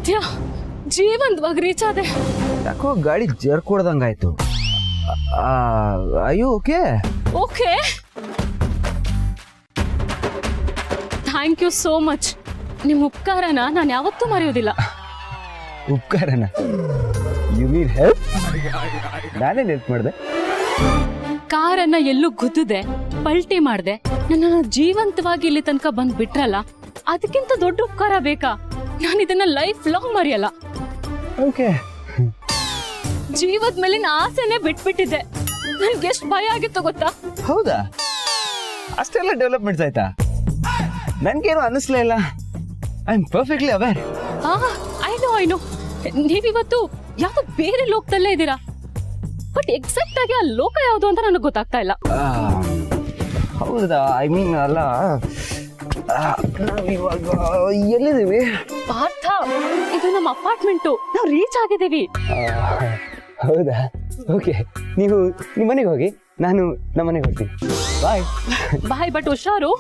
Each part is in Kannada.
ಸದ್ಯ ಜೀವಂತವಾಗಿ ರೀಚ್ ಆದೆ. ಯಾಕೋ ಗಾಡಿ ಜರ್ಕೊಡ್ದಂಗಾಯ್ತು. ಅಯ್ಯೋ okay okay, thank you so much. ನಿಮ್ಮ ಉಪಕಾರನ ನಾನು ಯಾವತ್ತೂ ಮರೆಯೋದಿಲ್ಲ. ಉಪಕಾರನ? You need help? ನಾನೇನು ಹೆಲ್ಪ್ ಮಾಡಿದೆ? ಕಾರನ್ನ ಎಲ್ಲೂ ಗುದ್ದಿದೆ, ಪಲ್ಟಿ ಮಾಡಿದೆ, ನನ್ನನ್ನು ಜೀವಂತವಾಗಿ ಇಲ್ಲಿ ತನಕ ಬಂದು ಬಿಟ್ರಲ್ಲ, ಅದಕ್ಕಿಂತ ದೊಡ್ಡ ಉಪಕಾರ ಬೇಕಾ? ನಾನು ಇದನ್ನ ಲೈಫ್ ಲಾಂಗ್ ಮರೆಯಲ್ಲ. ಓಕೆ, ಜೀವದ ಮೇಲಿನ ಆಸೆನೆ ಬಿಟ್ಬಿಟ್ಟಿದ್ದೆ. ನನ್ಗೆ ಎಷ್ಟು ಭಯ ಆಗಿತ್ತು ಗೊತ್ತಾ? ಹೌದಾ? ಅಷ್ಟೆಲ್ಲ ಡೆವಲಪ್ಮೆಂಟ್ಸ್ ಆಯ್ತಾ? ನನ್ಗೇನು ಅನ್ನಿಸ್ಲೇ ಇಲ್ಲ. I am perfectly aware. I know ನೀವಿವತ್ತು ಯಾವ್ದೋ ಬೇರೆ ಲೋಕದಲ್ಲೇ ಇದ್ದೀರಾ, ಬಟ್ ಎಕ್ಸಾಕ್ಟ್ ಆಗಿ ಆ ಲೋಕ ಯಾವುದು ಅಂತ ನನಗೆ ಗೊತ್ತಾಗ್ತಾ ಇಲ್ಲ. ಹೌದಾ? ಐ ಮೀನ್ ಅಲ್ಲ, ನಾವಿವಾಗ ಎಲ್ಲಿದ್ದೀವಿ? ಪಾರ್ಥ, ಇದು ನಮ್ಮ ಅಪಾರ್ಟ್ಮೆಂಟು, ನಾವು ರೀಚ್ ಆಗಿದ್ದೀವಿ. ಹೌದಾ? ಓಕೆ, ನೀವು ನಿಮ್ಮ ಮನೆಗೆ ಹೋಗಿ, ನಾನು ನಮ್ಮ ಮನೆಗೆ ಹೋಗ್ತೀನಿ. ಬಾಯ್ ಬಾಯ್, ಬಟ್ ಹುಷಾರು.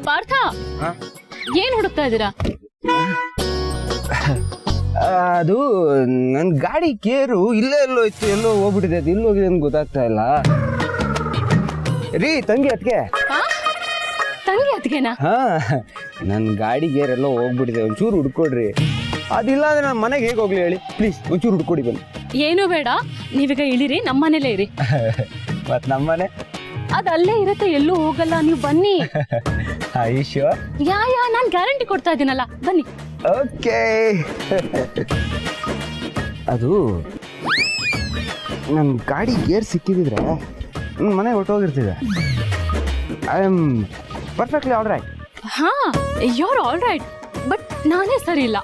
ಪಾರ್ಥ, ಏನ್ ಹುಡುಕ್ತಾ ಇದ್ದೀರಾ? ಅದು ನನ್ನ ಗಾಡಿ ಕೇರು ಇಲ್ಲೇ ಎಲ್ಲೋ ಇತ್ತು, ಎಲ್ಲೋ ಹೋಗ್ಬಿಟ್ಟಿದೆ. ಅದು ಇಲ್ಲಿ ಹೋಗಿದೆ ಅಂತ ಗೊತ್ತಾಗ್ತಾ ಇಲ್ಲ. ರೀ ತಂಗಿ ಅದಕ್ಕೆ. ತಂಗಿ ಅದಕ್ಕೆನಾ? ಹಾ, ನನ್ನ ಗಾಡಿ ಗೇರ್ ಎಲ್ಲೋ ಹೋಗ್ಬಿಟ್ಟಿದೆ, ಒಂಚೂರು ಹುಡ್ಕೊಡ್ರಿ. ಅದಿಲ್ಲ ಅಂದ್ರೆ ನನ್ನ ಮನೆಗೆ ಹೇಗೆ ಹೋಗ್ಲಿ ಹೇಳಿ? ಪ್ಲೀಸ್ ಒಂಚೂರು ಹುಡ್ಕೊಡಿ ಬನ್ನಿ. ಏನು ಬೇಡ, ನೀವೀಗ ಇಳಿರಿ, ನಮ್ಮನೇಲೇ ಇರಿ. ಮತ್ ನಮ್ಮನೆ ಅದ್ ಅಲ್ಲೇ ಇರತ್ತೆ, ಎಲ್ಲೂ ಹೋಗಲ್ಲ, ನೀವು ಬನ್ನಿ. ಐಶ್ವ ಯಾ ನಾನ್ ಗ್ಯಾರಂಟಿ ಕೊಡ್ತಾ ಇದ್ದೀನಲ್ಲ, ಬನ್ನಿ. ಓಕೆ. ಅದು ನನ್ನ ಗಾಡಿ ಗೇರ್ ಸಿಕ್ಕಿದ್ರೆ ನನ್ನ ಮನೆ ಹೊರಟೋಗಿರ್ತಿದೆ. I am perfectly all right. ಹಾ, you are all right, but ನಾನೇ ಸರಿ ಇಲ್ಲ.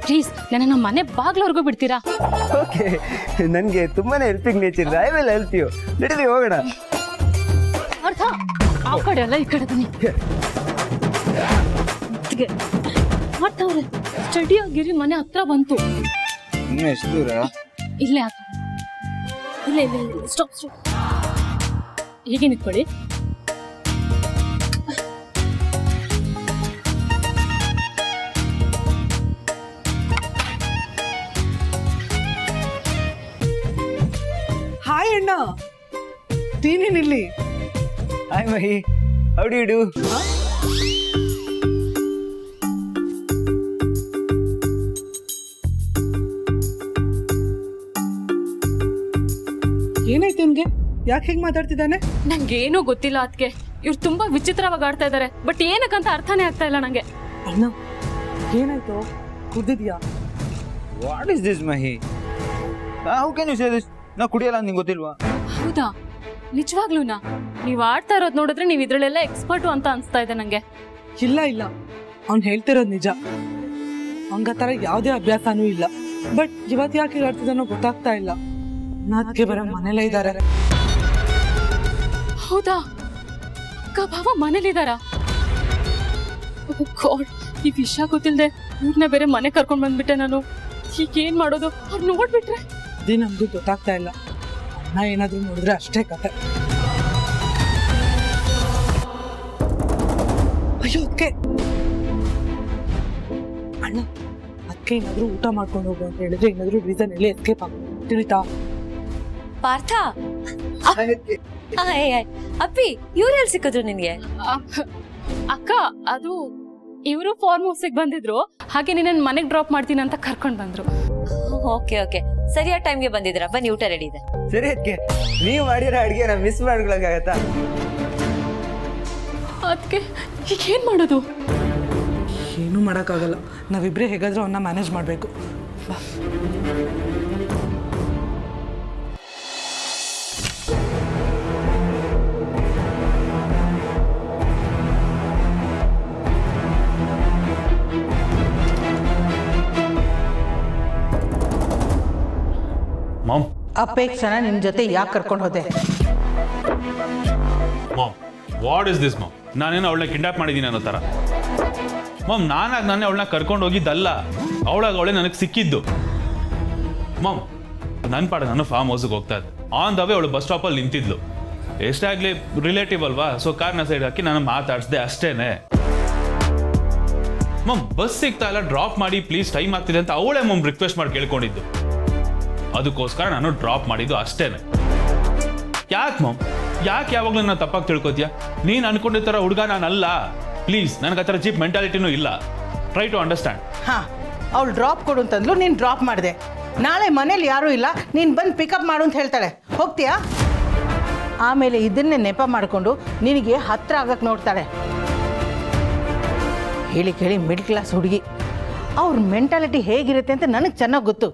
ಪ್ಲೀಸ್ ನನ್ನ ನಮ್ಮ ಮನೆ ಬಾಗ್ಲವರೆಗೂ ಬಿಡ್ತೀರಾ? ಓಕೆ, ನನಗೆ ತುಂಬಾನೇ helping nature. I will help you. ನಡೀರಿ ಹೋಗೋಣ. ಅರ್ಥ? ಆ ಕಡೆ ಅಲ್ಲ, ಈ ಕಡೆ ಬನ್ನಿ. ಮಾಡ್ತಾವ್ರೆ, ಸ್ಟಡಿ ಆಗಿರಿ, ಮನೆ ಹತ್ರ ಬಂತು. ಇನ್ನು ಎಷ್ಟು ದೂರ? ಇಲ್ಲೇ ಆತ. ಇಲ್ಲ ಇಲ್ಲ ಇಲ್ಲ, ಸ್ಟಾಪ್ ಸ್ಟಾಪ್. ಹೀಗೆ ನಿಂತ್ಕೊಳ್ಳಿ. ಹಾಯ್ ಅಣ್ಣ, ನೀನೇನಿಲ್ಲಿ? Hi Mahi, how do you do? ಏನಾಯ್ತು ನಿನ್ಗೆ? ಯಾಕೆ ಹೇಗೆ ಮಾತಾಡ್ತಿದ್ದಾನೆ? ನಂಗೇನೂ ಗೊತ್ತಿಲ್ಲ ಅದಕ್ಕೆ. ಇವ್ರು ತುಂಬಾ ವಿಚಿತ್ರವಾಗಿ ಆಡ್ತಾ ಇದಾರೆ, ಬಟ್ ಏನಕ್ಕಂತ ಅರ್ಥನೇ ಆಗ್ತಾ ಇಲ್ಲ ನಂಗೆ. ಅಣ್ಣ ಏನಾಯ್ತು? ಕುಡ್ದಿದ್ಯಾ? What is this Mahi? How can you say this? ನಾ ಕುಡಿಯಲ್ಲ, ನಿಂಗೆ ಗೊತ್ತಿಲ್ವಾ? ಹೌದಾ? ನಿಜವಾಗ್ಲೂನಾ? ನೀವ್ ಆಡ್ತಾ ಇರೋದ್ ನೋಡಿದ್ರೆ ನೀವ್ ಇದ್ರಲ್ಲೆಲ್ಲ ಎಕ್ಸ್ಪರ್ಟು ಅಂತ ಅನ್ಸ್ತಾ ಇದೆ ನಂಗೆ. ಇಲ್ಲ ಇಲ್ಲ, ಅವ್ನು ಹೇಳ್ತಿರೋದು ನಿಜ. ಹಂಗ ತರ ಯಾವುದೇ ಅಭ್ಯಾಸನೂ ಇಲ್ಲ. ಬಟ್ ಇವತ್ತು ಯಾಕೆ ಆಡ್ತಿದ್ದಾನೋ ಗೊತ್ತಾಗ್ತಾ ಇಲ್ಲ. ನಾದ್ಕೆ ಬರೋ ಮನೇಲೇ ಇದ್ದಾರೆ. ಹೌದಾ? ಅಕ್ಕ ಭಾವ ಮನೇಲಿದಾರ? ಗಾಡ್, ಈ ವಿಷಯ ಗೊತ್ತಿಲ್ದೆ ಇವ್ರನ್ನ ಬೇರೆ ಮನೆ ಕರ್ಕೊಂಡ್ ಬಂದ್ಬಿಟ್ಟೆ ನಾನು. ಈಗ ಏನ್ ಮಾಡೋದು? ಅವ್ರು ನೋಡ್ಬಿಟ್ರೆ? ಅದೇ ನಮ್ಗೂ ಗೊತ್ತಾಗ್ತಾ ಇಲ್ಲ. ಅಣ್ಣ ಏನಾದ್ರೂ ನೋಡಿದ್ರೆ ಅಷ್ಟೇ ಕತೆ. ಅಯ್ಯೋ ಅದಕ್ಕೆ ಅಣ್ಣ, ಅದಕ್ಕೆ ಏನಾದ್ರೂ ಊಟ ಮಾಡ್ಕೊಂಡು ಹೋಗು ಅಂತ ಹೇಳಿದ್ರೆ ಏನಾದ್ರೂ ರೀಸನ್ ಹೇಳಿ ಎಸ್ಕೇಪ್ ಆಗ್ಬೋದು, ತಿಳಿತಾ? ಪಾರ್ಥ, ಅಪ್ಪಿ ಇವ್ರೆಲ್ಲಿ ಸಿಕ್ಕಿದ್ರು ನಿನ್ಗೆ? ಅಕ್ಕ, ಅದು ಇವರು ಫಾರ್ಮ್ ಹೌಸಿಗೆ ಬಂದಿದ್ರು, ಹಾಗೆ ನಿನ್ನ ಮನೆಗೆ ಡ್ರಾಪ್ ಮಾಡ್ತೀನಿ ಅಂತ ಕರ್ಕೊಂಡ್ ಬಂದ್ರು. ಓಕೆ ಓಕೆ, ಸರಿಯಾದ ಟೈಮ್ಗೆ ಬಂದಿದ್ದೀರಾ. ಬನ್ನಿ, ಊಟ ರೆಡಿ ಇದೆ. ಸರಿ, ಅದಕ್ಕೆ ನೀವು ಮಾಡಿರೋ ಅಡುಗೆ ನಾ ಮಿಸ್ ಮಾಡ್ಕೊಳಕ್ಕಾಗತ್ತಾ? ಅದಕ್ಕೆ ಈಗ ಏನ್ ಮಾಡೋದು? ಏನೂ ಮಾಡೋಕ್ಕಾಗಲ್ಲ. ನಾವಿಬ್ಬರೇ ಹೇಗಾದ್ರೂ ಅವನ್ನ ಮ್ಯಾನೇಜ್ ಮಾಡಬೇಕು. ಬಾ. ಮಾಮ್, ಅಪೇಕ್ಷನ ನಿನ್ನ ಜೊತೆ ಯಾಕೆ ಕರ್ಕೊಂಡು ಹೋದೆ? Mom, what is this mom? ನಾನೇನೋ ಅವಳನ್ನ ಕಿಡ್ನಾಪ್ ಮಾಡಿದ್ದೀನಿ ಅನ್ನೋ ಥರ. ಮಾಮ್, ನಾನೇ ಅವಳನ್ನ ಕರ್ಕೊಂಡು ಹೋಗಿದ್ದಲ್ಲ, ಅವಳೇ ನನಗೆ ಸಿಕ್ಕಿದ್ದು. ಮಾಮ್, ನನ್ನ ಪಾಡ ನಾನು ಫಾರ್ಮ್ ಹೌಸ್ಗೆ ಹೋಗ್ತಾ ಇದ್ದೆ. ಆನ್ ದ ವೇ ಅವಳು ಬಸ್ ಸ್ಟಾಪಲ್ಲಿ ನಿಂತಿದ್ಲು. ಎಷ್ಟಾಗಲಿ ರಿಲೇಟಿವ್ ಅಲ್ವಾ, ಸೊ ಕಾರ್ನ ಸೈಡ್ ಹಾಕಿ ನಾನು ಮಾತಾಡಿಸ್ದೆ ಅಷ್ಟೇನೆ. ಮಮ್ ಬಸ್ ಸಿಗ್ತಾ ಇಲ್ಲ, ಡ್ರಾಪ್ ಮಾಡಿ ಪ್ಲೀಸ್, ಟೈಮ್ ಆಗ್ತಿದೆ ಅಂತ ಅವಳೇ ಮಮ್ ರಿಕ್ವೆಸ್ಟ್ ಮಾಡಿ ಕೇಳ್ಕೊಂಡಿದ್ದು. ಅದಕ್ಕೋಸ್ಕರ ನಾನು ಡ್ರಾಪ್ ಮಾಡಿದ್ದು ಅಷ್ಟೇನೆ. ಯಾಕೆ ಮಮ್, ಯಾಕೆ ಯಾವಾಗಲೂ ನಾನು ತಪ್ಪಾಗಿ ತಿಳ್ಕೊತೀಯ? ನೀನು ಅನ್ಕೊಂಡಿದ್ದ ಥರ ಹುಡುಗ ನಾನಲ್ಲ. ಪ್ಲೀಸ್, ನನಗೆ ಆ ಥರ ಚೀಪ್ ಮೆಂಟಾಲಿಟಿನೂ ಇಲ್ಲ. Try to understand. ಹಾ, ಅವಳು ಡ್ರಾಪ್ ಕೊಡು ಅಂತಂದ್ಲು, ನೀನು ಡ್ರಾಪ್ ಮಾಡಿದೆ. ನಾಳೆ ಮನೇಲಿ ಯಾರೂ ಇಲ್ಲ, ನೀನು ಬಂದು ಪಿಕಪ್ ಮಾಡು ಅಂತ ಹೇಳ್ತಾಳೆ, ಹೋಗ್ತೀಯಾ? ಆಮೇಲೆ ಇದನ್ನೇ ನೆಪ ಮಾಡಿಕೊಂಡು ನಿನಗೆ ಹತ್ರ ಆಗಕ್ಕೆ ನೋಡ್ತಾಳೆ. ಹೇಳಿ ಕೇಳಿ ಮಿಡ್ಲ್ ಕ್ಲಾಸ್ ಹುಡುಗಿ, ಅವ್ರ ಮೆಂಟಾಲಿಟಿ ಹೇಗಿರುತ್ತೆ ಅಂತ ನನಗೆ ಚೆನ್ನಾಗಿ ಗೊತ್ತು.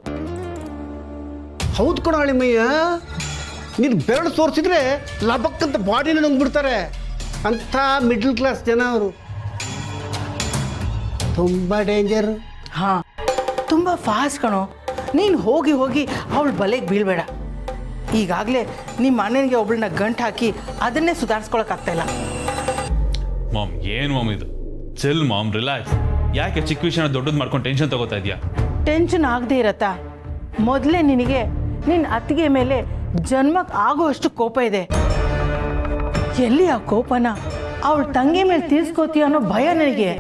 ಹೌದು ಕಣ ಅಳಿಮಯ್ಯ, ನೀನು ಬೆರಳು ತೋರಿಸಿದ್ರೆ ಲಬಕ್ಕಂತ ಬಾಡಿನ ನುಂಗ್ಬಿಡ್ತಾರೆ. ಅಂಥ ಮಿಡ್ಲ್ ಕ್ಲಾಸ್ ಜನ ಅವರು, ತುಂಬ ಡೇಂಜರ್. ಹಾಂ, ತುಂಬ ಫಾಸ್ಟ್ ಕಣೋ. ನೀನು ಹೋಗಿ ಹೋಗಿ ಅವಳು ಬಲೆಗೆ ಬೀಳಬೇಡ. ಈಗಾಗಲೇ ನಿಮ್ಮ ಅಣ್ಣನಿಗೆ ಒಬ್ಳನ್ನ ಗಂಟು ಹಾಕಿ ಅದನ್ನೇ ಸುಧಾರಿಸ್ಕೊಳಕ್ಕಾಗ್ತಾಯಿಲ್ಲ. ಮಾಮ್, ಏನು ಮಾಮ್ ಇದು? Chill mom, relax. ಯಾಕೆ ಚಿಕ್ಕ ವಿಷಯನ ದೊಡ್ಡದು ಮಾಡ್ಕೊಂಡು ಟೆನ್ಷನ್ ತಗೋತಾ ಇದೆಯಾ? ಟೆನ್ಷನ್ ಆಗದೆ ಇರತ್ತಾ? ಮೊದಲೇ ನಿನಗೆ ನಿನ್ನ ಅತ್ತಿಗೆ ಮೇಲೆ ಜನ್ಮಕ್ಕೆ ಆಗುವಷ್ಟು ಕೋಪ ಇದೆ. ಎಲ್ಲಿ ಆ ಕೋಪನ ಅವಳ ತಂಗಿ ಮೇಲೆ ತೀರ್ಸ್ಕೋತೀಯ ಅನ್ನೋ ಭಯ ನನಗೆ.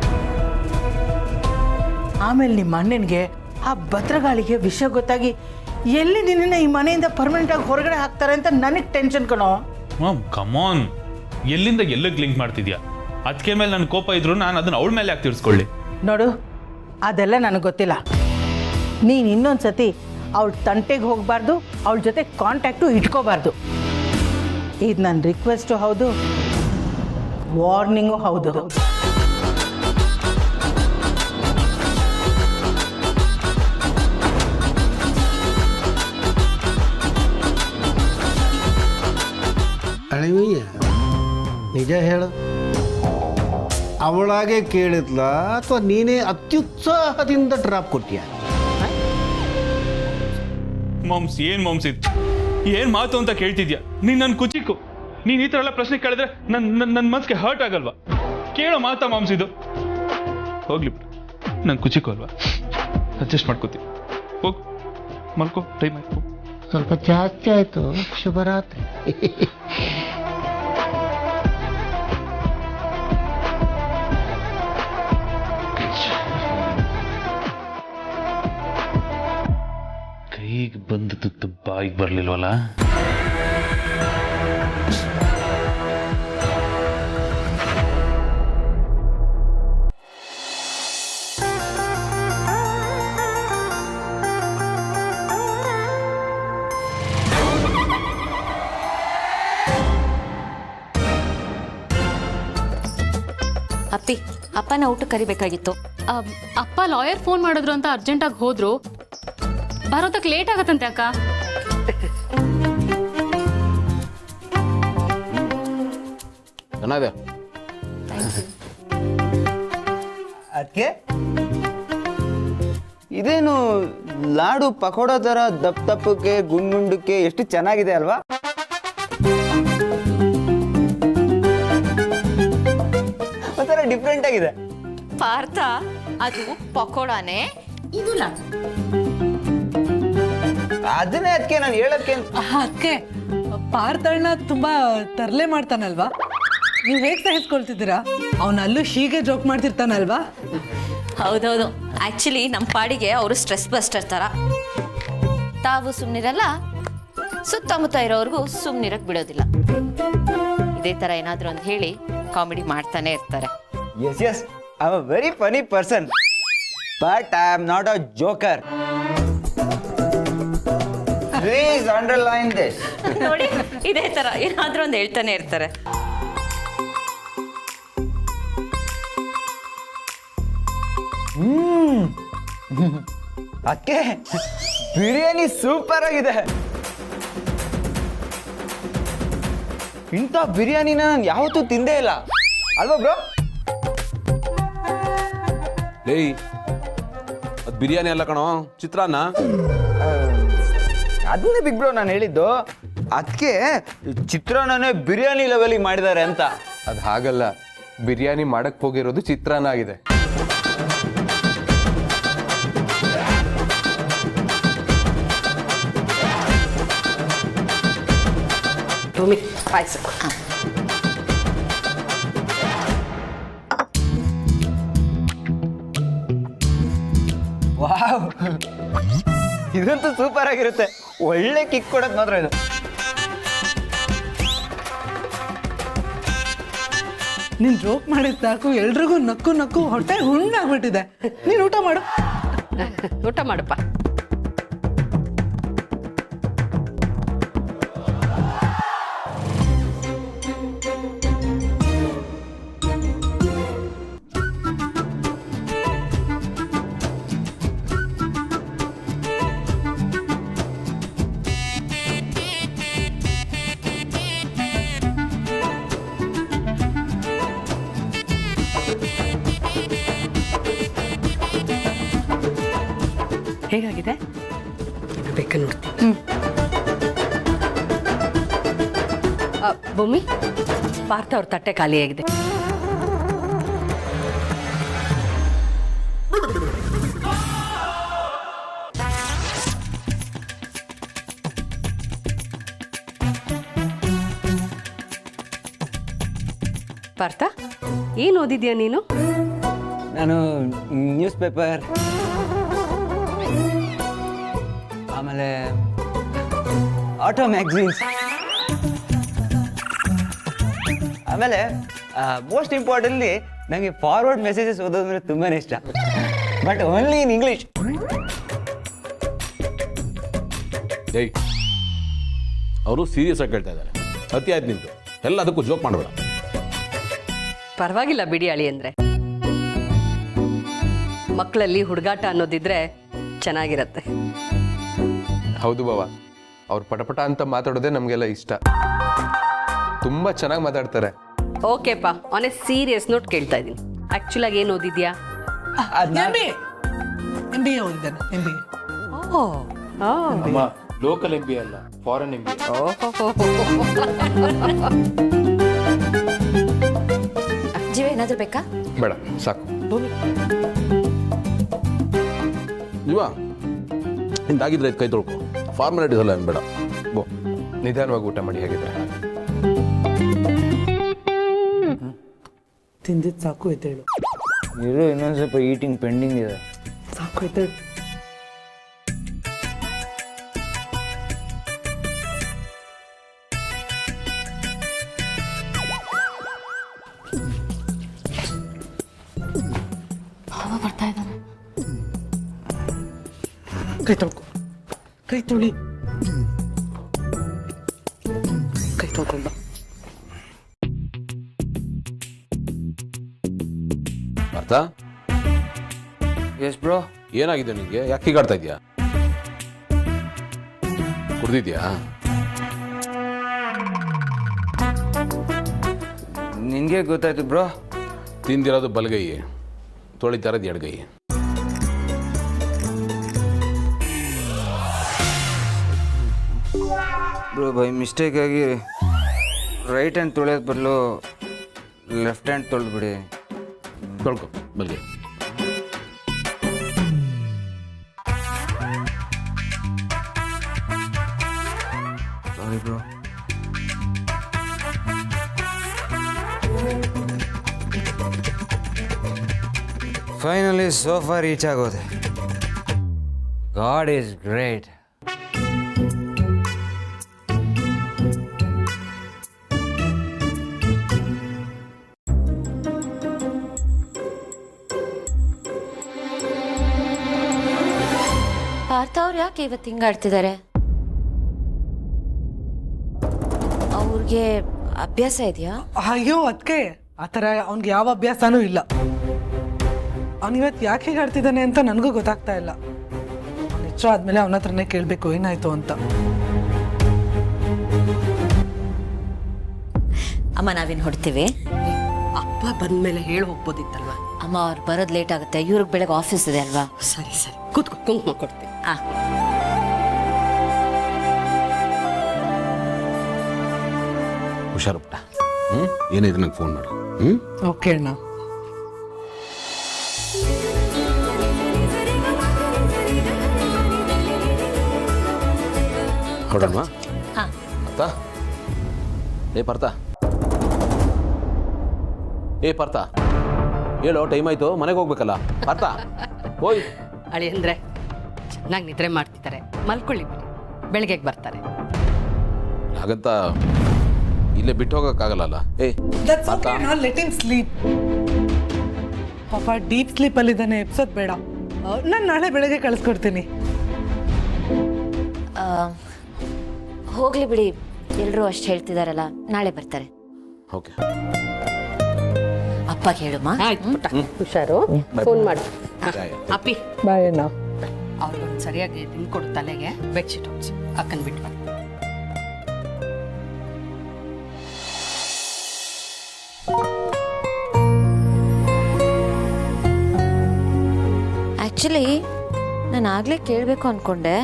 ಆಮೇಲೆ ನಿಮ್ಮ ಅಣ್ಣನಿಗೆ ಆ ಭದ್ರಗಾಳಿಗೆ ವಿಷಯ ಗೊತ್ತಾಗಿ ಎಲ್ಲಿ ನಿನ್ನ ಈ ಮನೆಯಿಂದ ಪರ್ಮನೆಂಟಾಗಿ ಹೊರಗಡೆ ಹಾಕ್ತಾರೆ ಅಂತ ನನಗೆ ಟೆನ್ಷನ್ ಕಣೋ. ಮಾಮ್ ಕಮಾನ್, ಎಲ್ಲಿಂದ ಎಲ್ಲಕ್ಕೆ ಲಿಂಕ್ ಮಾಡ್ತಿದ್ಯಾ? ಅದಕ್ಕೆ ಮೇಲೆ ನನ್ನ ಕೋಪ ಇದ್ರು ನಾನು ಅದನ್ನ ಅವಳ ಮೇಲೆ ಯಾಕೆ ತೀರ್ಸ್ಕೊಳ್ಳಿ? ನೋಡು, ಅದೆಲ್ಲ ನನಗೆ ಗೊತ್ತಿಲ್ಲ. ನೀನು ಇನ್ನೊಂದು ಸತಿ ಅವಳ ತಂಟೆಗೆ ಹೋಗಬಾರ್ದು, ಅವಳ ಜೊತೆ ಕಾಂಟ್ಯಾಕ್ಟು ಇಟ್ಕೋಬಾರ್ದು. ಇದು ನನ್ನ ರಿಕ್ವೆಸ್ಟು ಹೌದು, ವಾರ್ನಿಂಗು ಹೌದು. ಅಳಿಮಯ್ಯ, ನಿಜ ಹೇಳು, ಅವಳಾಗೆ ಕೇಳಿದ್ಲ ಅಥವಾ ನೀನೇ ಅತ್ಯುತ್ಸಾಹದಿಂದ ಡ್ರಾಪ್ ಕೊಟ್ಟಿಯ? ಮಾಮ್ಸ್, ಏನ್ ಮಾಮ್ಸ್ ಇದು? ಏನ್ ಮಾತು ಅಂತ ಕೇಳ್ತಿದ್ಯಾ? ನೀನ್ ನನ್ನ ಕುಚಿಕ್ಕು. ನೀನ್ ಈ ತರ ಎಲ್ಲ ಪ್ರಶ್ನೆ ಕೇಳಿದ್ರೆ ನನ್ನ ಮನ್ಸಿಗೆ ಹರ್ಟ್ ಆಗಲ್ವಾ? ಕೇಳೋ ಮಾತಾ ಮಾಮ್ಸ್ ಇದು? ಹೋಗ್ಲಿ ಬಿಡು, ನನ್ ಕುಚಿಕ್ಕು ಅಲ್ವಾ, ಅಡ್ಜಸ್ಟ್ ಮಾಡ್ಕೋತೀವಿ. ಹೋಗ್ ಮಲ್ಕೋ, ಟೈಮ್ ಆಯ್ತು. ಸ್ವಲ್ಪ ಜಾಸ್ತಿ ಆಯ್ತು. ಶುಭರಾತ್ರಿ. ಕೈಗೆ ಬಂದ ತುತ್ತು ಬಾಯಿಗೆ ಬರ್ಲಿಲ್ವಲ್ಲ? ಅಪ್ಪಿ, ಅಪ್ಪನ ಊಟ ಕರಿಬೇಕಾಗಿತ್ತು. ಅಪ್ಪ ಲಾಯರ್ ಫೋನ್ ಮಾಡಿದ್ರು ಅಂತ ಅರ್ಜೆಂಟಾಗಿ ಹೋದ್ರು. ಬರೋದಕ್ಕೆ ಲೇಟ್ ಆಗತ್ತಂತೆ ಅಕ್ಕ. ಅದಕ್ಕೆ ಇದೇನು ಲಾಡು ಪಕೋಡ ಥರ ದಪ್ಪ ದಪ್ಪಕ್ಕೆ ಗುಂಡುಕ್ಕೆ ಎಷ್ಟು ಚೆನ್ನಾಗಿದೆ ಅಲ್ವಾ? ಒಂಥರ ಡಿಫ್ರೆಂಟ್ ಆಗಿದೆ. ಪಾರ್ಥ, ಅದು ಪಕೋಡಾನೆ, ಇದು ಲಾಡು. ಅದನ್ನೇ ಅದಕ್ಕೆ ನಾನು ಹೇಳಕ್ಕೆ. ಅದಕ್ಕೆ ಪಾರ್ಥಣ್ಣ ತುಂಬಾ ತರಲೆ ಮಾಡ್ತಾನಲ್ವಾ? ನೀವು ಹೇಗೆ ಸಹಿಸ್ಕೊಳ್ತಿದ್ದೀರಾ? ಅವನಲ್ಲೂ ಹೀಗೆ ಜೋಕ್ ಮಾಡ್ತಿರ್ತಾನಲ್ವಾ? ಹೌದೌದು. ಆಕ್ಚುಲಿ ನಮ್ಮ ಪಾಡಿಗೆ ಅವರು ಸ್ಟ್ರೆಸ್ ಬಸ್ಟರ್ ತರ. ತಾವು ಸುಮ್ಮನಿರಲ್ಲ, ಸುತ್ತಮುತ್ತ ಇರೋರ್ಗೂ ಸುಮ್ಮನಿರಕ್ ಬಿಡೋದಿಲ್ಲ. ಇದೇ ತರ ಏನಾದ್ರು ಅಂತ ಹೇಳಿ ಕಾಮಿಡಿ ಮಾಡ್ತಾನೆ ಇರ್ತಾರೆ. Yes yes, I am a very funny person, but I am not a joker. Please underline this. ನೋಡಿ, ಇದೇ ತರ ಏನಾದ್ರೂ ಒಂದು ಹೇಳ್ತಾನೆ ಇರ್ತಾರೆ. ಅಕ್ಕೆ ಬಿರಿಯಾನಿ ಸೂಪರ್ ಆಗಿದೆ. ಇಂಥ ಬಿರಿಯಾನಿನ ನಾನು ಯಾವತ್ತೂ ತಿಂದೇ ಇಲ್ಲ ಅಲ್ವಾ ಬ್ರೋ? ಏಯ್, ಅದು ಬಿರಿಯಾನಿ ಅಲ್ಲ ಕಣೋ, ಚಿತ್ರಾನ್ನ. ಅದನ್ನೇ ಬಿಗ್ ಬ್ರೋ ನಾನು ಹೇಳಿದ್ದು. ಅದಕ್ಕೆ ಚಿತ್ರಾನ್ನನೇ ಬಿರಿಯಾನಿ ಲೆವೆಲಿಗೆ ಮಾಡಿದ್ದಾರೆ ಅಂತ. ಅದು ಹಾಗಲ್ಲ, ಬಿರಿಯಾನಿ ಮಾಡಕ್ ಹೋಗಿರೋದು ಚಿತ್ರಾನ್ನ ಆಗಿದೆ. ಪಾಯಸ. ಇದಂತೂ ಸೂಪರ್ ಆಗಿರುತ್ತೆ. ಒಳ್ಳೆ ಕಿಕ್ ಕೊಡೋದು ಮಾತ್ರ ಇದು. ನೀನ್ ಜೋಕ್ ಮಾಡಿದ ಸಾಕು ಎಲ್ರಿಗೂ ನಕ್ಕು ನಕ್ಕು ಹೊಟ್ಟೆ ಹುಣ್ಣಾಗ್ಬಿಟ್ಟಿದೆ. ನೀನ್ ಊಟ ಮಾಡು. ಊಟ ಮಾಡಪ್ಪ. ಹೇಗಾಗಿದೆ? ಬೇಕಾ ನೋಡ್ತೀನಿ. ಭೂಮಿ, ಪಾರ್ಥ ಅವ್ರ ತಟ್ಟೆ ಖಾಲಿಯಾಗಿದೆ. ಪಾರ್ಥ, ಏನು ಓದಿದ್ಯಾ ನೀನು? ನಾನು ನ್ಯೂಸ್ ಪೇಪರ್, ಆಮೇಲೆ ಆಟೋ ಮ್ಯಾಗ್ಝಿನ್ಸ್, ಆಮೇಲೆ ಮೋಸ್ಟ್ ಇಂಪಾರ್ಟೆಂಟ್ಲಿ ನನಗೆ ಫಾರ್ವರ್ಡ್ ಮೆಸೇಜಸ್ ಓದೋದಂದ್ರೆ ತುಂಬಾ ಇಷ್ಟ, ಬಟ್ ಓನ್ಲಿ ಇನ್ ಇಂಗ್ಲೀಷ್. ಏಯ್, ಅವರು ಸೀರಿಯಸ್ ಆಗಿ ಕೇಳ್ತಾ ಇದ್ದಾರೆ. ಅತಿ ಆಯ್ತು ನಿಂತು, ಎಲ್ಲದಕ್ಕೂ ಜೋಕ್ ಮಾಡಬೇಡ. ಪರವಾಗಿಲ್ಲ ಬಿಡಿ ಅಳಿ ಅಂದ್ರೆ. ಮಕ್ಕಳಲ್ಲಿ ಹುಡುಗಾಟ ಅನ್ನೋದಿದ್ರೆ ಚೆನ್ನಾಗಿರತ್ತೆ. ಹೌದು ಬಾವ, ಅವ್ರು ಪಟಪಟ ಅಂತ ಮಾತಾಡೋದೇ ನಮಗೆಲ್ಲ ಇಷ್ಟ. ತುಂಬ ಚೆನ್ನಾಗಿ ಮಾತಾಡ್ತಾರೆ. ಓಕೆಪ್ಪ, ಆನ್ ಎ ಸೀರಿಯಸ್ ನೋಟ್ ಕೇಳ್ತಾ ಇದ್ದೀನಿ. ಆಕ್ಚುಲ್ ಆಗಿ ಏನು ಓದಿದ್ಯಾ? MBA ಓದಿದ್ದಾನೆ. MBA. ಲೋಕಲ್ MBA ಅಲ್ಲ, ಫಾರಿನ್ MBA. ಜೀವ ಏನಾದ್ರೂ ಬೇಕಾ? ಬೇಡ, ಸಾಕು. ನೀವಾ ಹಿಂದಾಗಿದ್ರೆ ಕೈ ತೊಳ್ಕೊ. ಫಾರ್ಮಾಲಿಟೀಸ್ ಅಲ್ಲ, ಬೇಡ. ಬೋ, ನಿಧಾನವಾಗಿ ಊಟ ಮಾಡಿ. ಹೇಗಿದ್ರೆ ತಿಂದಿದ್ದು ಸಾಕು ಎದ್ದೇಳು. ಇರು, ಇನ್ನೊಂದು ಸ್ವಲ್ಪ ಈಟಿಂಗ್ ಪೆಂಡಿಂಗ್ ಇದೆ. ಸಾಕು ಎದ್ದೇಳು. ಬರ್ತಾ ಇದ್ದಾನೆ. ಕೈ ತೊಳ್ಕೊ. ಕೈ ತೊಳಿ. ಕೈ ತೊಳ್ಕೊಂಡ. ಅರ್ಥ? S bro. ಏನಾಗಿದೆ ನಿಂಗೆ? ಯಾಕೆ ಹೀಗಾಡ್ತಾ ಇದೆಯಾ? ಕುಡ್ದಿದ್ಯಾ? ನಿನಗೆ ಗೊತ್ತಾಯ್ತು ಬ್ರೋ. ತಿಂದಿರೋದು ಬಲಗೈ, ತೊಳಿತಾ ಇರೋದು ಎಡಗೈ. ಬ್ರೋ, ಬೈ ಮಿಸ್ಟೇಕ್ ಆಗಿ ರೈಟ್ ಹ್ಯಾಂಡ್ ತೊಳೆಯೋದು ಬದಲು ಲೆಫ್ಟ್ ಹ್ಯಾಂಡ್ ತೊಳೆದ್ಬಿಡಿ. ತೊಳ್ಕೊ ಬಲಗೈ. Sorry bro. Finally sofa reach ಆಗೋದೆ. God is great. ಪಾರ್ಥ ಅವ್ರು ಯಾಕೆ ಇವತ್ತು ಹಿಂಗಾಡ್ತಿದ್ದಾರೆ? ಅವ್ರಿಗೆ ಅಭ್ಯಾಸ ಇದೆಯಾ? ಅಯ್ಯೋ ಅದಕ್ಕೆ ಆ ಥರ ಅವ್ನಿಗೆ ಯಾವ ಅಭ್ಯಾಸನೂ ಇಲ್ಲ. ಅವನಿವತ್ತು ಯಾಕೆ ಹೀಗೆ ಆಡ್ತಿದ್ದಾನೆ ಅಂತ ನನಗೂ ಗೊತ್ತಾಗ್ತಾ ಇಲ್ಲ. ನಿಜ ಆದ್ಮೇಲೆ ಅವನ ಹತ್ರನೇ ಕೇಳಬೇಕು ಏನಾಯ್ತು ಅಂತ. ಅಮ್ಮ, ನಾವೇನು ಹೊಡ್ತೀವಿ? ಅಪ್ಪ ಬಂದ್ಮೇಲೆ ಹೇಳಿ ಹೋಗ್ಬೋದಿತ್ತಲ್ವಾ? ಅಮ್ಮ, ಅವ್ರು ಬರೋದು ಲೇಟ್ ಆಗುತ್ತೆ. ಇವ್ರಿಗೆ ಬೆಳಗ್ಗೆ ಆಫೀಸ್ ಇದೆ ಅಲ್ವಾ? ಸರಿ ಸರಿ, ಕೂತ್ಕೊ, ಕುಂಕುಮ ಕೊಡ್ತೀನಿ. ಹುಷಾರು ಪುಟ್ಟ. ಏನಿದೆ ನಂಗೆ ಫೋನ್ ಮಾಡು. ಓಕೆ ಅಣ್ಣ. ಹೊಡೋಣವಾ? ಹಾಂ. ಅರ್ಥ? ಏ ಪಾರ್ಥ, ಹೇಳೋ, ಟೈಮ್ ಆಯ್ತು, ಮನೆಗೆ ಹೋಗ್ಬೇಕಲ್ಲ. ಪಾರ್ಥ, ಹೋಯ್. ಅಳಿ ಅಂದ್ರೆ ಚೆನ್ನಾಗಿ ನಿದ್ರೆ ಮಾಡ್ತಿದ್ದಾರೆ, ಮಲ್ಕೊಳ್ಳಿ ಬಿಡಿ, ಬೆಳಗ್ಗೆಗೆ ಬರ್ತಾರೆ. ಹಾಗಂತ ಇಲ್ಲೇ ಬಿಟ್ಟು ಹೋಗೋಕ್ಕಾಗಲ್ಲ. Let him sleep. ಪಾಪ ಡೀಪ್ ಸ್ಲೀಪ್ ಅಲ್ಲಿದ್ದಾನೆ, ಎಪ್ಸೋದ್ ಬೇಡ. ನಾನು ನಾಳೆ ಬೆಳಗ್ಗೆ ಕಳಿಸ್ಕೊಡ್ತೀನಿ. ಹೋಗ್ಲಿ ಬಿಡಿ, ಎಲ್ಲರೂ ಅಷ್ಟು ಹೇಳ್ತಿದಾರಲ್ಲ, ನಾಳೆ ಬರ್ತಾರೆ. ಓಕೆ, ಅಪ್ಪ ಹೇಳುಮ್ಮ. ಆಯ್ತು ಪುಟ್ಟ, ಹುಷಾರು, ಫೋನ್ ಮಾಡಿ. ಅಪ್ಪಿ ಬಾಯ್ ಅಣ್ಣ. ಅವ್ರಿಗೊಂದು ಸರಿಯಾಗಿ ತಿನ್ಕೊಡು ತಲೆಗೆ, ಬೆಡ್ಶೀಟ್ ಹೊಚ್ಚಿ ಅಕ್ಕನ್ ಬಿಟ್ಟು ಬನ್ನಿ. ಆ್ಯಕ್ಚುಲಿ ನಾನು ಆಗಲೇ ಕೇಳಬೇಕು ಅಂದ್ಕೊಂಡೆ,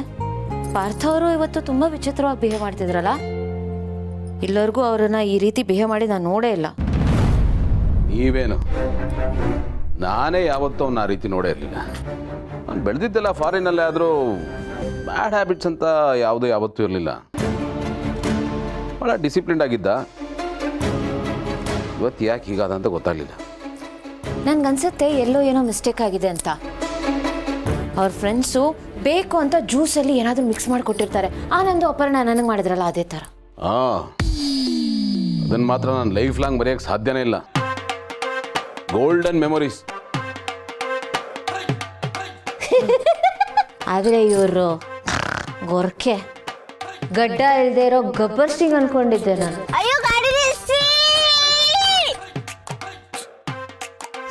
ಪಾರ್ಥ ಅವರು ಇವತ್ತು ತುಂಬ ವಿಚಿತ್ರವಾಗಿ ಬಿಹೇವ್ ಮಾಡ್ತಿದ್ರಲ್ಲ. ಇಲ್ಲವರೆಗೂ ಅವರನ್ನು ಈ ರೀತಿ ಬಿಹೇವ್ ಮಾಡಿ ನಾನು ನೋಡೇ ಇಲ್ಲ. ನೀವೇನು, ನಾನೇ ಯಾವತ್ತೂ ಅವ್ನ ಆ ರೀತಿ ನೋಡೇ ಇರಲಿಲ್ಲ. ನಾನು ಬೆಳೆದಿದ್ದೆಲ್ಲ ಫಾರಿನಲ್ಲೇ ಆದರೂ ಬ್ಯಾಡ್ ಹ್ಯಾಬಿಟ್ಸ್ ಅಂತ ಯಾವುದೂ ಯಾವತ್ತೂ ಇರಲಿಲ್ಲ. ಭಾಳ ಡಿಸಿಪ್ಲಿನ್ಡ್ ಆಗಿದ್ದ. ಇವತ್ತು ಯಾಕೆ ಹೀಗಾದ ಅಂತ ಗೊತ್ತಾಗಲಿಲ್ಲ. ನನ್ಗನ್ಸುತ್ತೆ ಎಲ್ಲೋ ಏನೋ ಮಿಸ್ಟೇಕ್ ಆಗಿದೆ ಅಂತ. ಅವ್ರ ಫ್ರೆಂಡ್ಸು ಬೇಕು ಅಂತ ಜ್ಯೂಸಲ್ಲಿ ಏನಾದರೂ ಮಿಕ್ಸ್ ಮಾಡಿಕೊಟ್ಟಿರ್ತಾರೆ. ಆನಂದು ಅಪರ್ಣ ನನಗೆ ಮಾಡಿದ್ರಲ್ಲ ಅದೇ ಥರ. ಅದನ್ನು ಮಾತ್ರ ನಾನು ಲೈಫ್ ಲಾಂಗ್ ಬರೆಯೋಕ್ಕೆ ಸಾಧ್ಯನೇ ಇಲ್ಲ. Golden memories. ಆದರೆ ಇವರು ಗೊರ್ಕೆ ಗಡ್ಡ ಇಲ್ಲದೆ ಇರೋ ಗಬ್ಬರ್ ಸಿಂಗ್ ಅನ್ಕೊಂಡಿದ್ದೆ ನಾನು.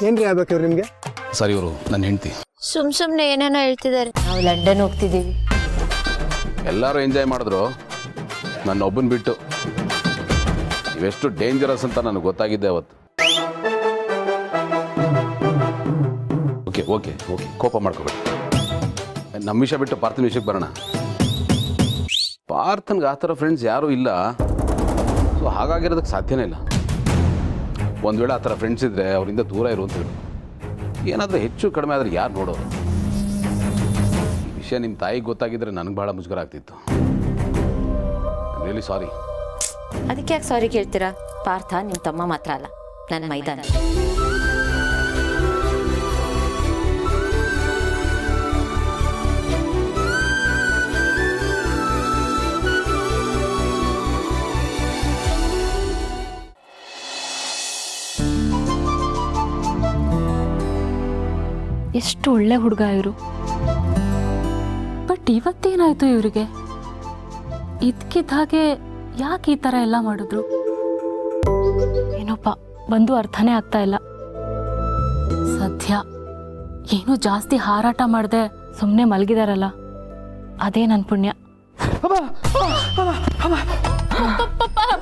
ಏನ್ರಿ ಆಗ್ಬೇಕು ಇವ್ರು ನಿಮಗೆ? ಸರಿ, ಇವರು ನನ್ನ ಹೆಂಡ್ತಿ. ಸುಮ್ಮನೆ ಏನೇನೋ ಹೇಳ್ತಿದ್ದಾರೆ. ನಾವು ಲಂಡನ್ ಹೋಗ್ತಿದ್ದೀವಿ. ಎಲ್ಲರೂ ಎಂಜಾಯ್ ಮಾಡಿದ್ರು, ನನ್ನ ಒಬ್ಬನ ಬಿಟ್ಟು. ಇವೆಷ್ಟು ಡೇಂಜರಸ್ ಅಂತ ನನಗೆ ಗೊತ್ತಾಗಿದ್ದೆ ಅವತ್ತು. ಓಕೆ ಓಕೆ ಓಕೆ, ಕೋಪ ಮಾಡ್ಕೋಬೇಡಿ. ನಮ್ಮ ವಿಷಯ ಬಿಟ್ಟು ಪಾರ್ಥನ ವಿಷಯಕ್ಕೆ ಬರೋಣ. ಪಾರ್ಥನ್ಗೆ ಆ ಥರ ಫ್ರೆಂಡ್ಸ್ ಯಾರೂ ಇಲ್ಲ. ಸೊ ಹಾಗಾಗಿರೋದಕ್ಕೆ ಸಾಧ್ಯನೇ ಇಲ್ಲ. ಒಂದು ವೇಳೆ ಆ ಥರ ಫ್ರೆಂಡ್ಸ್ ಇದ್ದರೆ ಅವರಿಂದ ದೂರ ಇರುವಂಥದ್ದು. ಏನಾದರೂ ಹೆಚ್ಚು ಕಡಿಮೆ ಆದರೆ ಯಾರು ನೋಡೋರು? ಈ ವಿಷಯ ನಿಮ್ಮ ತಾಯಿಗೆ ಗೊತ್ತಾಗಿದ್ದರೆ ನನಗೆ ಭಾಳ ಮುಜುಗರ ಆಗ್ತಿತ್ತು. Really sorry. ಅದಕ್ಕೆ ಯಾಕೆ ಸಾರಿ ಕೇಳ್ತೀರಾ? ಪಾರ್ಥ ನಿಮ್ಮ ತಮ್ಮ ಮಾತ್ರ ಅಲ್ಲ, ನನ್ನ ಮೈದಾನ. ಎಷ್ಟು ಒಳ್ಳೆ ಹುಡುಗ ಇವರು. ಬಟ್ ಇವತ್ತೇನಾಯ್ತು ಇವರಿಗೆ? ಇದ್ಕಿದ್ದ ಹಾಗೆ ಯಾಕೆ ಈ ಥರ ಎಲ್ಲ ಮಾಡಿದ್ರು ಏನೋಪ್ಪ, ಬಂದು ಅರ್ಥನೇ ಆಗ್ತಾ ಇಲ್ಲ. ಸದ್ಯ ಏನೋ ಜಾಸ್ತಿ ಹಾರಾಟ ಮಾಡದೆ ಸುಮ್ಮನೆ ಮಲಗಿದಾರಲ್ಲ, ಅದೇ ನನ್ನ ಪುಣ್ಯ.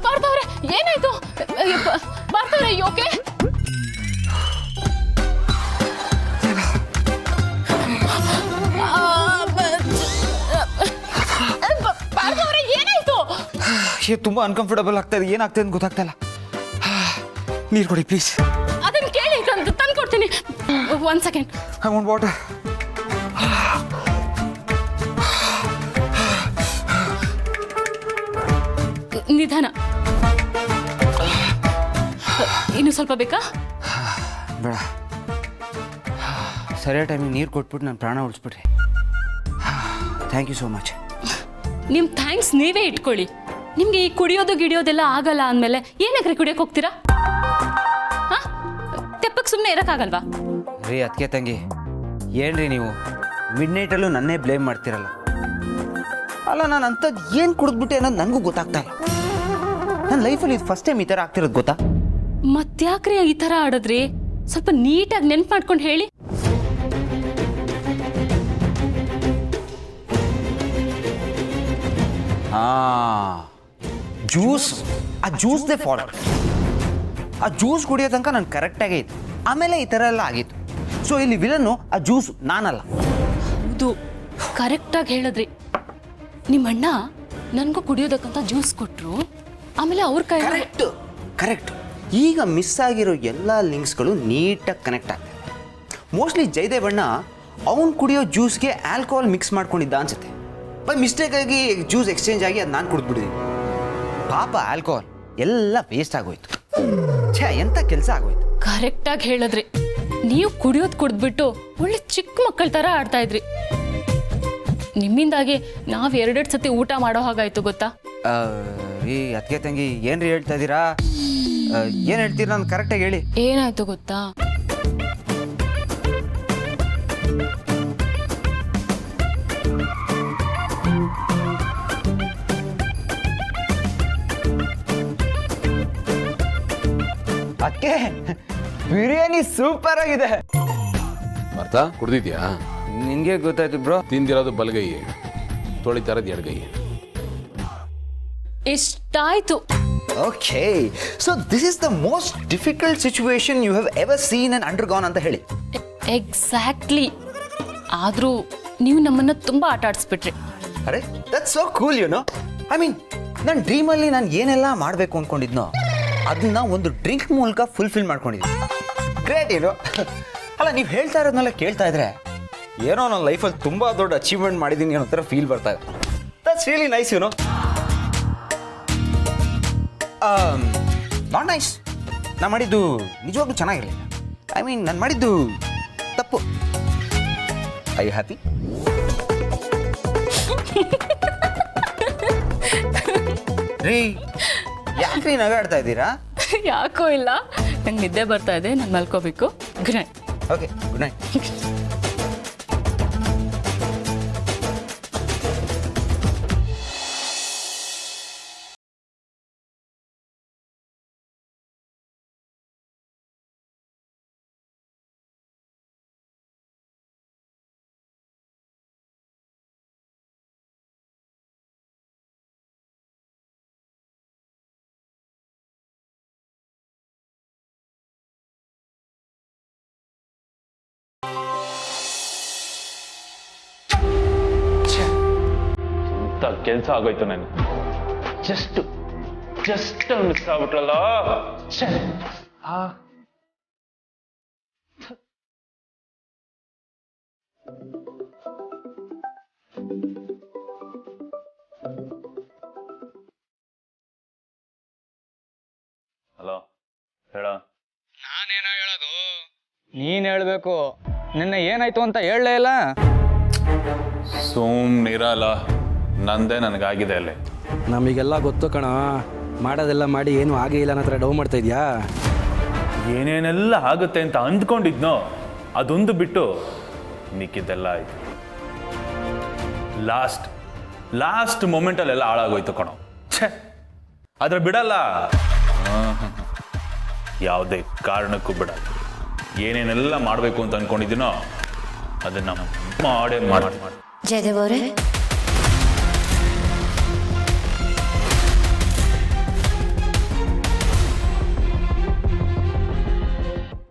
ಪಾರ್ಥವ್ರೆ, ಏನಾಯ್ತು? ಪಾರ್ಥವ್ರೆ, ಓಕೆ? ಏನಾಯ್ತು? ತುಂಬ ಅನ್ಕಂಫರ್ಟಬಲ್ ಆಗ್ತಾ ಇದೆ. ಏನಾಗ್ತದೆ ಅಂತ ಗೊತ್ತಾಗ್ತಾ ಇಲ್ಲ. ನೀರು ಕೊಡಿ ಪ್ಲೀಸ್. ಅದನ್ನ ಕೇಳಿ ತಂದು ಕೊಡ್ತೀನಿ. One second. I want water. ನಿಧಾನ. ಇನ್ನು ಸ್ವಲ್ಪ ಬೇಕಾ? ಬೇಡ. ಸರಿಯಾದ ಟೈಮಿಗೆ ನೀರು ಕೊಟ್ಬಿಟ್ಟು ನಾನು ಪ್ರಾಣ ಉಳಿಸ್ಬಿಟ್ರಿ. Thank you so much. ನಿಮ್ಮ ಥ್ಯಾಂಕ್ಸ್ ನೀವೇ ಇಟ್ಕೊಳ್ಳಿ. ನಿಮಗೆ ಈ ಕುಡಿಯೋದು ಗಿಡಿಯೋದೆಲ್ಲ ಆಗಲ್ಲ ಅಂದಮೇಲೆ ಏನಕ್ಕೆ ಕುಡಿಯೋಕೆ ಹೋಗ್ತೀರಾ? ಹಾಂ, ತೆಪ್ಪಕ್ಕೆ ಸುಮ್ಮನೆ ಇರೋಕ್ಕಾಗಲ್ವಾ? ರೀ ಅದಕ್ಕೆ ತಂಗಿ, ಏನ್ರಿ ನೀವು ಮಿಡ್ ನೈಟಲ್ಲೂ ನನ್ನೇ ಬ್ಲೇಮ್ ಮಾಡ್ತಿರಲ್ಲ. ಅಲ್ಲ, ನಾನು ಅಂಥದ್ದು ಏನು ಕುಡಿದ್ಬಿಟ್ಟೆ ಅನ್ನೋದು ನನಗೂ ಗೊತ್ತಾಗ್ತಾ ಇಲ್ಲ. ನನ್ನ ಲೈಫಲ್ಲಿ ಇದು ಫಸ್ಟ್ ಟೈಮ್ ಈ ಥರ ಆಗ್ತಿರೋದು ಗೊತ್ತಾ? ಮತ್ತ್ಯಾಕ್ರಿ ಈ ಥರ ಆಡೋದ್ರಿ? ಸ್ವಲ್ಪ ನೀಟಾಗಿ ನೆನ್ಪು ಮಾಡ್ಕೊಂಡು ಹೇಳಿ. ಜ್ಯೂಸ್, ಆ ಜ್ಯೂಸ್ದೇ ಫಾಲ್ಟ್. ಆ ಜ್ಯೂಸ್ ಕುಡಿಯೋ ತನಕ ನಾನು ಕರೆಕ್ಟಾಗೇ ಇತ್ತು, ಆಮೇಲೆ ಈ ಥರ ಎಲ್ಲ ಆಗಿತ್ತು. ಸೊ ಇಲ್ಲಿ ವಿಲನ್ನು ಆ ಜ್ಯೂಸ್ ನಾನಲ್ಲ. ಹೌದು, ಕರೆಕ್ಟಾಗಿ ಹೇಳಿದ್ರಿ. ನಿಮ್ಮ ಅಣ್ಣ ನನಗೂ ಕುಡಿಯೋದಕ್ಕಂತ ಜ್ಯೂಸ್ ಕೊಟ್ಟರು, ಆಮೇಲೆ ಅವ್ರ ಕೈ. ಕರೆಕ್ಟ್. ಈಗ ಮಿಸ್ ಆಗಿರೋ ಎಲ್ಲ ಲಿಂಕ್ಸ್ಗಳು ನೀಟಾಗಿ ಕನೆಕ್ಟ್ ಆಗ್ತದೆ. ಮೋಸ್ಟ್ಲಿ ಜಯದೇವಣ್ಣ ಅವ್ನು ಕುಡಿಯೋ ಜ್ಯೂಸ್ಗೆ ಆಲ್ಕೋಹಾಲ್ ಮಿಕ್ಸ್ ಮಾಡ್ಕೊಂಡಿದ್ದ ಅನ್ಸುತ್ತೆ. ಬೈ ಮಿಸ್ಟೇಕಾಗಿ ಜ್ಯೂಸ್ ಎಕ್ಸ್ಚೇಂಜ್ ಆಗಿ ಅದು ನಾನು ಕುಡಿದ್ಬಿಟ್ಟಿದ್ದೀನಿ. ಪಾಪ ಆಲ್ಕೋಹಾಲ್ ಎಲ್ಲ ವೇಸ್ಟ್ ಆಗೋಯ್ತು. ಛೇ, ಎಂಥ ಕೆಲಸ ಆಗೋಯ್ತು. ಕರೆಕ್ಟಾಗಿ ಹೇಳಿದ್ರಿ. ನೀವು ಕುಡಿಯೋದು ಕುಡಿದ್ಬಿಟ್ಟು ಒಳ್ಳೆ ಚಿಕ್ಕ ಮಕ್ಕಳ ಥರ ಆಡ್ತಾ ಇದ್ರಿ. ನಿಮ್ಮಿಂದಾಗಿ ನಾವು ಎರಡೆರಡು ಸತಿ ಊಟ ಮಾಡೋ ಹಾಗಾಯ್ತು ಗೊತ್ತಾ. ಈ ಅದಕ್ಕೆ ತಂಗಿ ಏನ್ರಿ ಹೇಳ್ತಾ ಇದ್ದೀರಾ? ಏನು ಹೇಳ್ತೀರಾ? ನಾನು ಕರೆಕ್ಟಾಗಿ ಹೇಳಿ. ಏನಾಯ್ತು ಗೊತ್ತಾ, ಅದಕ್ಕೆ ಬಿರಿಯಾನಿ ಸೂಪರ್ ಆಗಿದೆ. ಅರ್ಥ ಕುಡ್ದಿದ್ಯಾ? ನಿನಗೆ ಗೊತ್ತಾಯ್ತು ಬ್ರೋ. ತಿಂದಿರೋದು ಬಲಗೈ, ತೊಳಿತಾ ಇರೋದು ಎಡಗೈ. ಇಷ್ಟಾಯ್ತು. Okay, so this is the most difficult situation you have ever seen and undergone ಅಂತ ಹೇಳಿ. ಎಕ್ಸಾಕ್ಟ್ಲಿ. ಆದರೂ ನೀವು ನಮ್ಮನ್ನ ತುಂಬಾ ಆಟ ಆಡಿಸ್ಬಿಟ್ರಿ. ಅರೆ that's so cool you know. I mean ನನ್ನ ಡ್ರೀಮಲ್ಲಿ ನಾನು ಏನೆಲ್ಲ ಮಾಡಬೇಕು ಅಂದ್ಕೊಂಡಿದ್ನೋ ಅದನ್ನ ಒಂದು ಡ್ರಿಂಕ್ ಮೂಲಕ ಫುಲ್ಫಿಲ್ ಮಾಡ್ಕೊಂಡಿದ್ದೀನಿ. ಗ್ರೇಟ್ ಏನು. ಅಲ್ಲ, ನೀವು ಹೇಳ್ತಾ ಇರೋದನ್ನೆಲ್ಲ ಕೇಳ್ತಾ ಇದ್ರೆ ಏನೋ ನನ್ನ ಲೈಫಲ್ಲಿ ತುಂಬ ದೊಡ್ಡ ಅಚೀವ್ಮೆಂಟ್ ಮಾಡಿದ್ದೀನಿ ಅನ್ನೋ ಥರ ಫೀಲ್ ಬರ್ತಾ ಇದೆ. That's really nice you know. Not nice. ನಾನು ಮಾಡಿದ್ದು ನಿಜವಾಗ್ಲೂ ಚೆನ್ನಾಗಿರಲಿಲ್ಲ. ಐ ಮೀನ್ ನಾನು ಮಾಡಿದ್ದು ತಪ್ಪು. I you happy? ರೀ ಯಾಕ್ರಿ ನಗಾಡ್ತಾ ಇದ್ದೀರಾ? ಯಾಕೋ ಇಲ್ಲ, ನಂಗೆ ನಿದ್ದೆ ಬರ್ತಾ ಇದೆ, ನಾನು ಮಲ್ಕೋಬೇಕು. Good night. Okay, good night. ಕೆಲಸ ಆಗೋಯ್ತು ನನಗೆ. Just miss ಆಗ್ಬಿಟ್ರಲ್ಲ. ಹಲೋ, ಹೇಳ. ನಾನೇನೋ ಹೇಳೋದು, ನೀನ್ ಹೇಳ್ಬೇಕು. ನಿನ್ನೆ ಏನಾಯ್ತು ಅಂತ ಹೇಳಲೇ ಇಲ್ಲ. ಸುಮ್ನಿರಲ್ಲ, ನಂದೇ ನನಗಾಗಿದೆ ಅಲ್ಲಿ. ನಮಗೆಲ್ಲ ಗೊತ್ತು ಕಣ, ಮಾಡೋದೆಲ್ಲ ಮಾಡಿ ಏನು ಆಗೇ ಇಲ್ಲ ಅನ್ನೋ ಥರ ಡೌ ಮಾಡ್ತಾ ಇದೆಯಾ? ಏನೇನೆಲ್ಲ ಆಗುತ್ತೆ ಅಂತ ಅಂದ್ಕೊಂಡಿದ್ನೋ ಅದೊಂದು ಬಿಟ್ಟು ಮಿಕ್ಕಿದ್ದೆಲ್ಲ ಆಯ್ತು. ಲಾಸ್ಟ್ ಮೊಮೆಂಟಲ್ಲೆಲ್ಲ ಹಾಳಾಗೋಯ್ತು ಕಣೋ. ಛೇ, ಆದ್ರೆ ಬಿಡಲ್ಲ, ಯಾವುದೇ ಕಾರಣಕ್ಕೂ ಬಿಡಲ್ಲ. ಏನೇನೆಲ್ಲ ಮಾಡಬೇಕು ಅಂತ ಅಂದ್ಕೊಂಡಿದ್ದೀನೋ ಅದನ್ನು ಮಾಡೇ ಮಾಡಿ. ಜಯದೇವ್ ಅವರೇ,